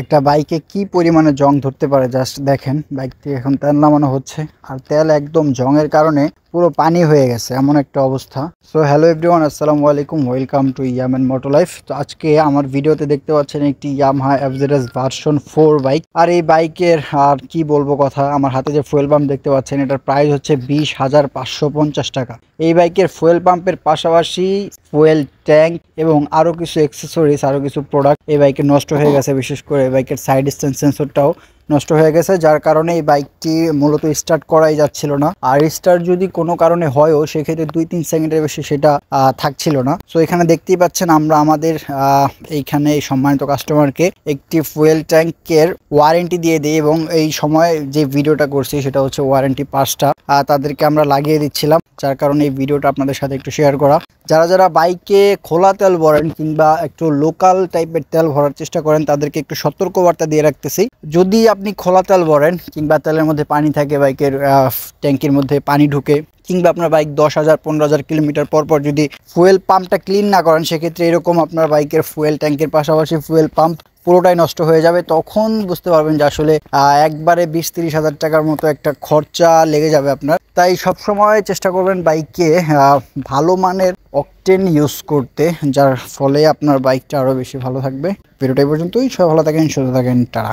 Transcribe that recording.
একটা বাইকে কি পরিমাণে জং ধরতে পারে জাস্ট দেখেন। বাইকটি এখন তেল নামানো হচ্ছে আর তেল একদম জংয়ের কারণে পুরো পানি হয়ে গেছে, এমন একটা অবস্থা। সো হ্যালো এভরিওয়ান, আসসালামু আলাইকুম, welcome to Yaman moto life. তো আজকে আমার ভিডিওতে দেখতে পাচ্ছেন একটি ইয়ামাহা এফজেডএস ভার্সন 4 বাইক। আর এই বাইকের আর কি বলবো কথা, আমার হাতে যে ফুয়েল পাম্প দেখতে পাচ্ছেন এটার প্রাইস হচ্ছে 20,550 টাকা। এই বাইকের ফুয়েল পাম্পের পাশাপাশি ফুয়েল ট্যাঙ্ক এবং আরও কিছু অ্যাক্সেসরিজ, আরও কিছু প্রোডাক্ট এই বাইকে নষ্ট হয়ে গেছে। বিশেষ করে এই বাইকের সাইড স্ট্যান্ড সেন্সরটাও নষ্ট হয়ে গেছে, যার কারণে এই বাইকটি মূলত স্টার্ট করাই যাচ্ছিল না। আর স্টার্ট যদি কোনো কারণে হয়ও সেক্ষেত্রে 2-3 সেকেন্ডের বেশি সেটা থাকছিল না। সো এখানে দেখতেই পাচ্ছেন আমরা আমাদের এইখানে এই সম্মানিত কাস্টমারকে একটি ফুয়েল ট্যাঙ্কের ওয়ারেন্টি দিয়ে দিই, এবং এই সময় যে ভিডিওটা করছি সেটা হচ্ছে ওয়ারেন্টি পাসটা তাদেরকে আমরা লাগিয়ে দিচ্ছিলাম, যার কারণে এই ভিডিওটা আপনাদের সাথে একটু শেয়ার করা। যারা যারা বাইকে খোলা তেল ভরেন কিংবা একটু লোকাল টাইপের তেল ভরার চেষ্টা করেন তাদেরকে একটু সতর্কবার্তা দিয়ে রাখতেছি। যদি আপনি খোলা তেল ভরেন কিংবা তেলের মধ্যে পানি থাকে, বাইকের ট্যাঙ্কির মধ্যে পানি ঢুকে, কিংবা আপনার বাইক 10,000-15,000 কিলোমিটার পর পর যদি ফুয়েল পাম্পটা ক্লিন না করেন, সেক্ষেত্রে এরকম আপনার বাইকের ফুয়েল ট্যাঙ্কের পাশাপাশি ফুয়েল পাম্প পুরোটাই নষ্ট হয়ে যাবে। তখন বুঝতে পারবেন যে আসলে একবারে 20-30 হাজার টাকার মতো একটা খরচা লেগে যাবে আপনার। তাই সবসময় চেষ্টা করবেন বাইকে ভালো মানের অকটেন ইউজ করতে, যার ফলে আপনার বাইকটা আরও বেশি ভালো থাকবে। ভিডিওটা এই পর্যন্তই। সবাই ভালো থাকেন, সুস্থ থাকেন, টাটা।